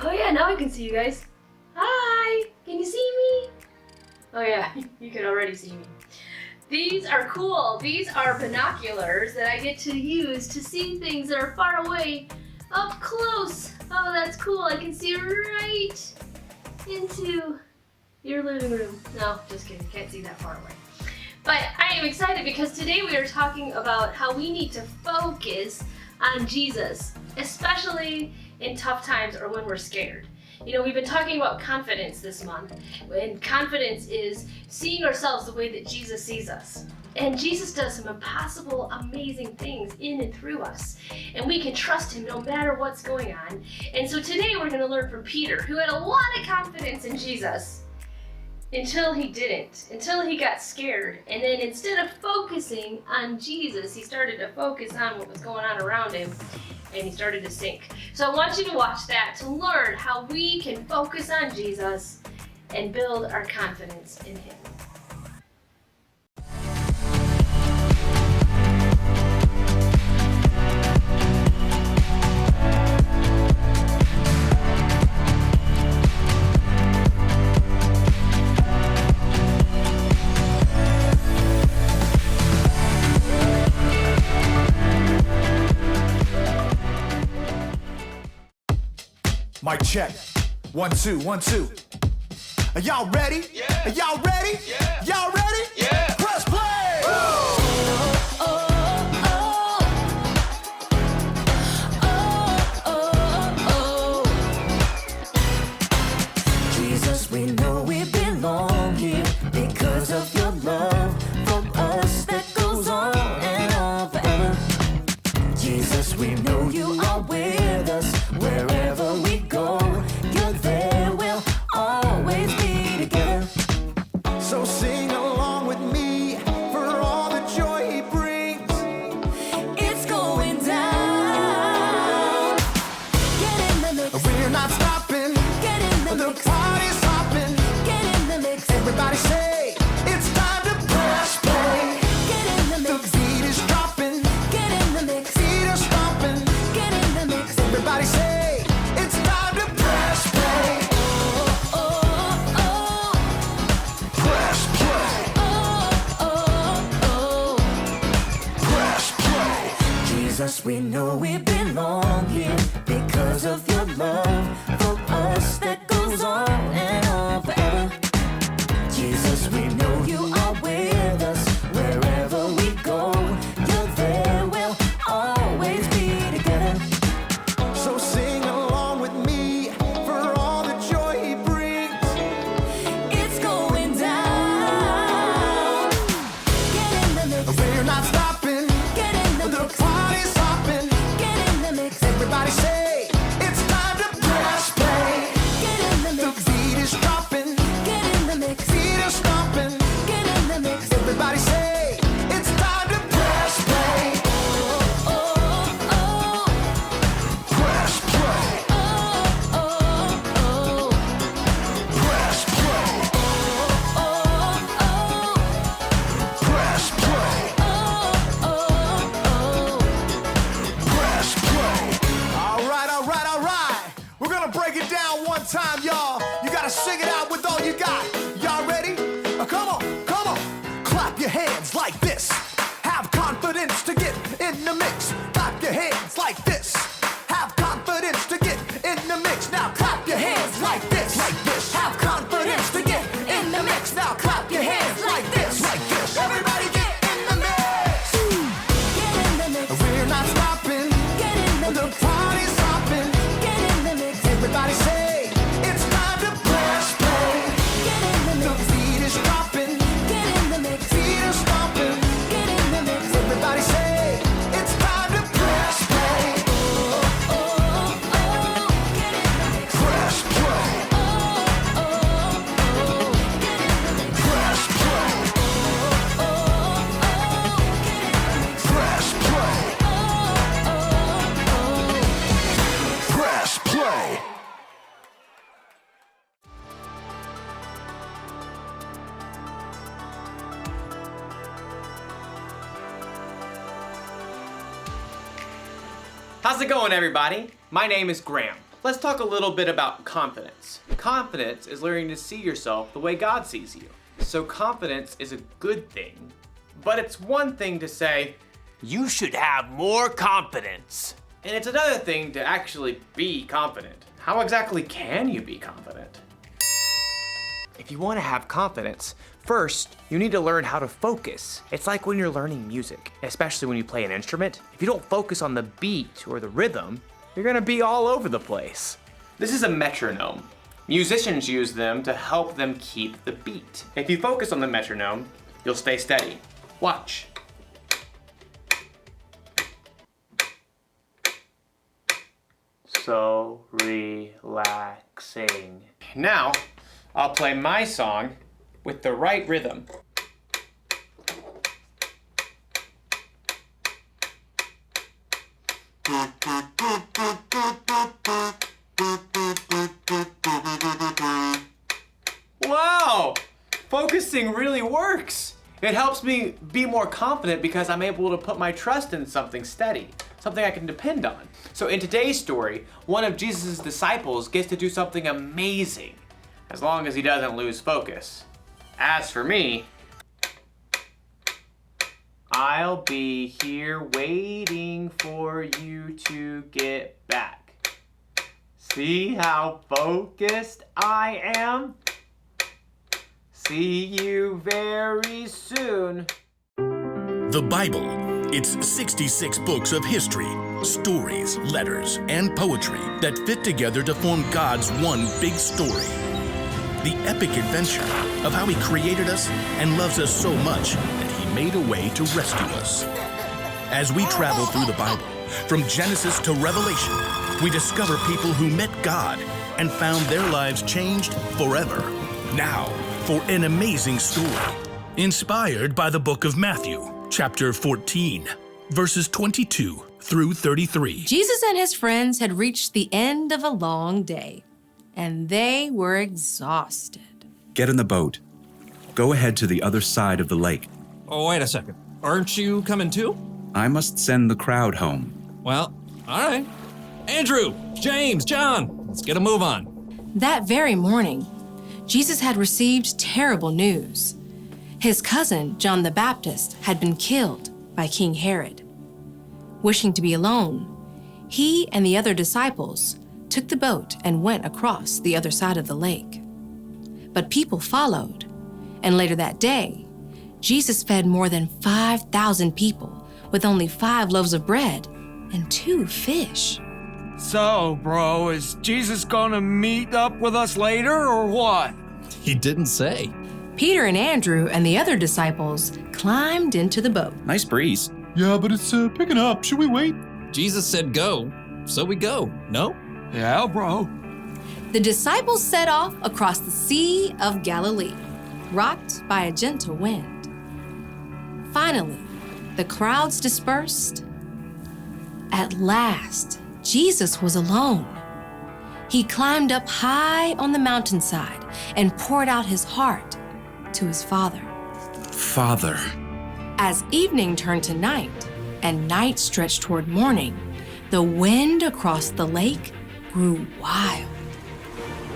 Oh yeah, now I can see you guys. Hi! Can you see me? Oh yeah, you can already see me. These are cool. These are binoculars that I get to use to see things that are far away up close. Oh, that's cool. I can see right into your living room. No, just kidding. Can't see that far away. But I am excited because today we are talking about how we need to focus on Jesus, especially in tough times or when we're scared. You know, we've been talking about confidence this month, and confidence is seeing ourselves the way that Jesus sees us. And Jesus does some impossible, amazing things in and through us. And we can trust him no matter what's going on. And so today we're going to learn from Peter, who had a lot of confidence in Jesus until he didn't, until he got scared. And then instead of focusing on Jesus, he started to focus on what was going on around him, and he started to sink. So I want you to watch that to learn how we can focus on Jesus and build our confidence in him. Mic check. 1, 2, 1, 2. Are y'all ready? Yeah. Are y'all ready? Yeah. Y'all ready? Yeah. Press play! Jesus, we know we belong here because of your love for us that goes on and on forever. Jesus, we know you are with us wherever we go. You're there, we'll always be together. So sing along with me for all the joy he brings. It's going down. Get in the mix. We're not stopping. Get in the The mix. party's hopping. Get in the mix. Everybody say, it's time to press play. Get in the The mix. beat is dropping. Get in the mix. Feet are stomping. Get in the mix. Everybody say, it's time to press play. Press play. Press play. Jesus, we know we belong here because of your love for us that goes on and on forever. Jesus, we know you are with us wherever we go. You're there, we'll always be together. So sing along with me for all the joy he brings. It's going down. Get in the mix. We're not stopping. Get in the The mix. party's hopping. Get in the mix. Everybody say, it's time to press play. Get in the The mix. beat is dropping. Get in the mix. Feet are stomping. Get in the mix. Everybody say, it's time to press play. Press play. Press play. Press play. Press play. All right, all right, all right. We're gonna break it down one time, y'all. You gotta sing it out with all you got. Y'all ready? Come on, come on. Clap your hands like this. Have confidence to get in the mix. Clap your hands like this. Have confidence to get in the mix. Now clap your hands like this. Like this. Have confidence to get in the mix. Now clap your hands like this. Like this. Everybody get in the mix. Get in the mix. We're not stopping. Get in the The mix. party's hopping. Get in the mix. Everybody say, it's time to press play. Get in the The mix. beat is dropping. Get in the mix. Feet are stomping. Get in the mix. Everybody say, it's time to press play. Get in the mix. Press play. Press play. Press play. Press play. How's it going, everybody? My name is Graham. let's talk a little bit about confidence. Confidence is learning to see yourself the way God sees you. So confidence is a good thing, but it's one thing to say, you should have more confidence. And it's another thing to actually be confident. How exactly can you be confident? If you want to have confidence, first, you need to learn how to focus. It's like when you're learning music, especially when you play an instrument. If you don't focus on the beat or the rhythm, you're gonna be all over the place. This is a metronome. Musicians use them to help them keep the beat. If you focus on the metronome, you'll stay steady. Watch. So relaxing. Now, I'll play my song with the right rhythm. Wow! Focusing really works. It helps me be more confident because I'm able to put my trust in something steady, something I can depend on. So in today's story, one of Jesus' disciples gets to do something amazing, as long as he doesn't lose focus. As for me, I'll be here waiting for you to get back. See how focused I am? See you very soon. The Bible. It's 66 books of history, stories, letters, and poetry that fit together to form God's one big story. The epic adventure of how He created us and loves us so much that He made a way to rescue us. As we travel through the Bible, from Genesis to Revelation, we discover people who met God and found their lives changed forever. Now, for an amazing story, inspired by the book of Matthew, chapter 14, verses 22 through 33. Jesus and his friends had reached the end of a long day, and they were exhausted. Get in the boat. Go ahead to the other side of the lake. Oh, wait a second. Aren't you coming too? I must send the crowd home. Well, all right. Andrew, James, John, let's get a move on. That very morning, Jesus had received terrible news. His cousin, John the Baptist, had been killed by King Herod. Wishing to be alone, he and the other disciples took the boat and went across the other side of the lake. But people followed, and later that day, Jesus fed more than 5,000 people with only 5 loaves of bread and 2 fish. So, bro, is Jesus gonna meet up with us later or what? He didn't say. Peter and Andrew and the other disciples climbed into the boat. Nice breeze. Yeah, but it's picking up. Should we wait? Jesus said go, so we go, no? Yeah, bro. The disciples set off across the Sea of Galilee, rocked by a gentle wind. Finally, the crowds dispersed. At last, Jesus was alone. He climbed up high on the mountainside and poured out his heart to his Father. Father. As evening turned to night and night stretched toward morning, the wind across the lake grew wild.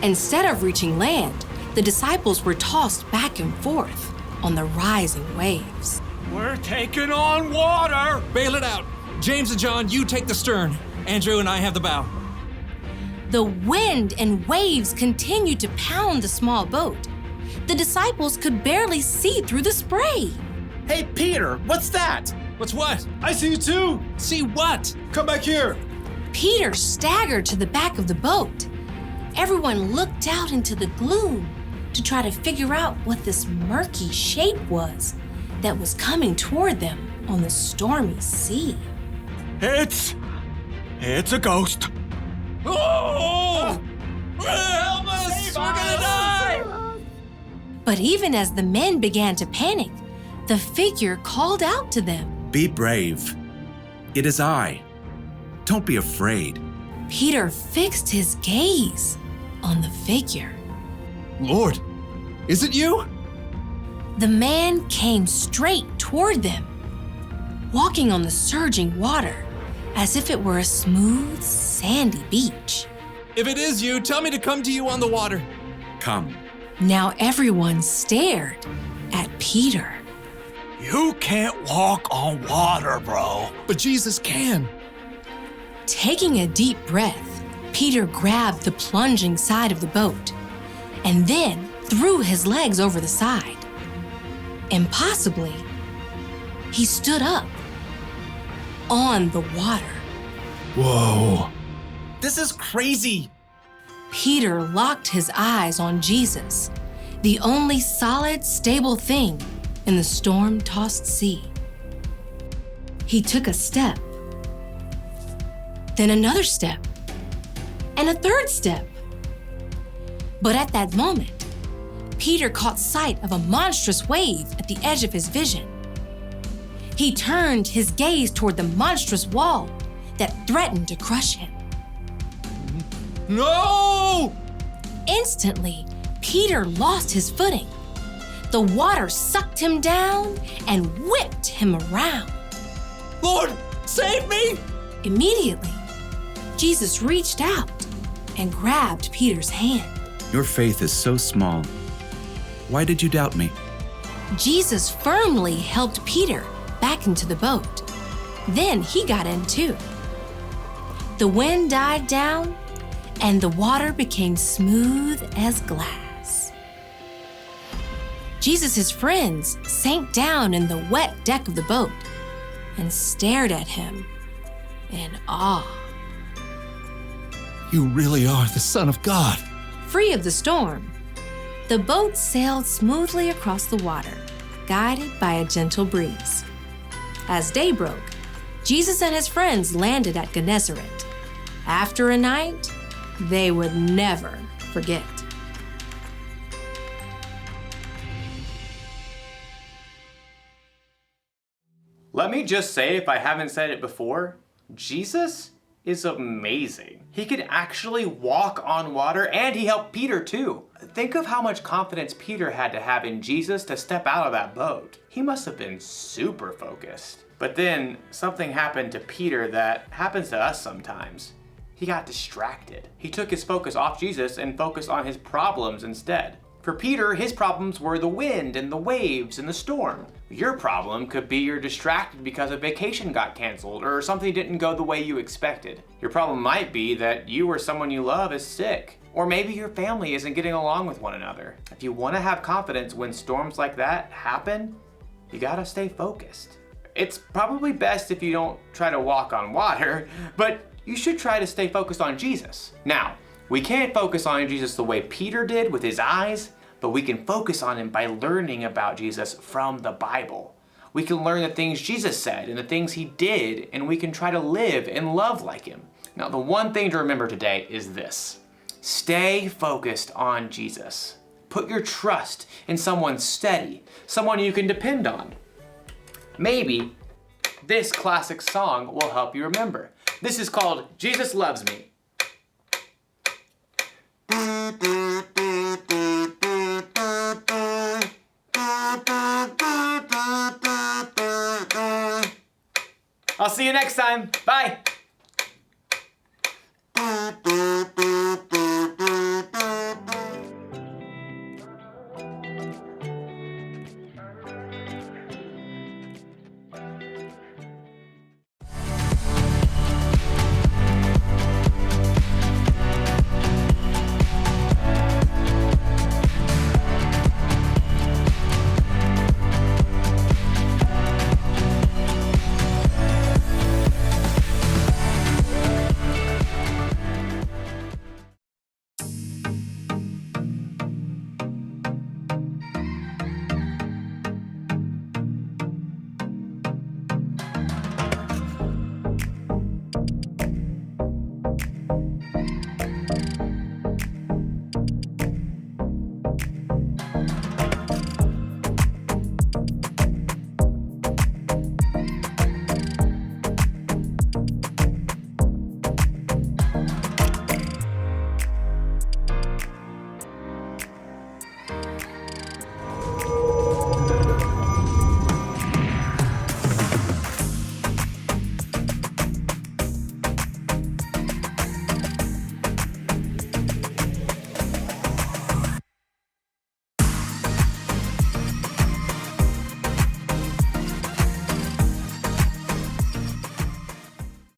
Instead of reaching land, the disciples were tossed back and forth on the rising waves. We're taking on water. Bail it out. James and John, you take the stern. Andrew and I have the bow. The wind and waves continued to pound the small boat. The disciples could barely see through the spray. Hey, Peter, what's that? What's what? I see you too. See what? Come back here. Peter staggered to the back of the boat. Everyone looked out into the gloom to try to figure out what this murky shape was that was coming toward them on the stormy sea. It's a ghost. Oh! Help us! We're gonna die! But even as the men began to panic, the figure called out to them. Be brave. It is I. Don't be afraid. Peter fixed his gaze on the figure. Lord, is it you? The man came straight toward them, walking on the surging water as if it were a smooth, sandy beach. If it is you, tell me to come to you on the water. Come. Now everyone stared at Peter. You can't walk on water, bro. But Jesus can. Taking a deep breath, Peter grabbed the plunging side of the boat and then threw his legs over the side. Impossibly, he stood up on the water. Whoa. This is crazy. Peter locked his eyes on Jesus, the only solid, stable thing in the storm-tossed sea. He took a step, then another step, and a third step. But at that moment, Peter caught sight of a monstrous wave at the edge of his vision. He turned his gaze toward the monstrous wall that threatened to crush him. No! Instantly, Peter lost his footing. The water sucked him down and whipped him around. Lord, save me! Immediately, Jesus reached out and grabbed Peter's hand. Your faith is so small. Why did you doubt me? Jesus firmly helped Peter back into the boat. Then he got in too. The wind died down and the water became smooth as glass. Jesus' friends sank down in the wet deck of the boat and stared at him in awe. You really are the Son of God. Free of the storm, the boat sailed smoothly across the water, guided by a gentle breeze. As day broke, Jesus and his friends landed at Gennesaret. After a night they would never forget. Let me just say, if I haven't said it before, Jesus is amazing. He could actually walk on water, and he helped Peter too. Think of how much confidence Peter had to have in Jesus to step out of that boat. He must have been super focused. But then something happened to Peter that happens to us sometimes. He got distracted. He took his focus off Jesus and focused on his problems instead. For Peter, his problems were the wind and the waves and the storm. Your problem could be you're distracted because a vacation got canceled or something didn't go the way you expected. Your problem might be that you or someone you love is sick, or maybe your family isn't getting along with one another. If you want to have confidence when storms like that happen, you gotta stay focused. It's probably best if you don't try to walk on water, but you should try to stay focused on Jesus. Now, we can't focus on Jesus the way Peter did with his eyes, but we can focus on him by learning about Jesus from the Bible. We can learn the things Jesus said and the things he did, and we can try to live and love like him. Now, the one thing to remember today is this: stay focused on Jesus. Put your trust in someone steady, someone you can depend on. Maybe this classic song will help you remember. This is called Jesus Loves Me. I'll see you next time. Bye.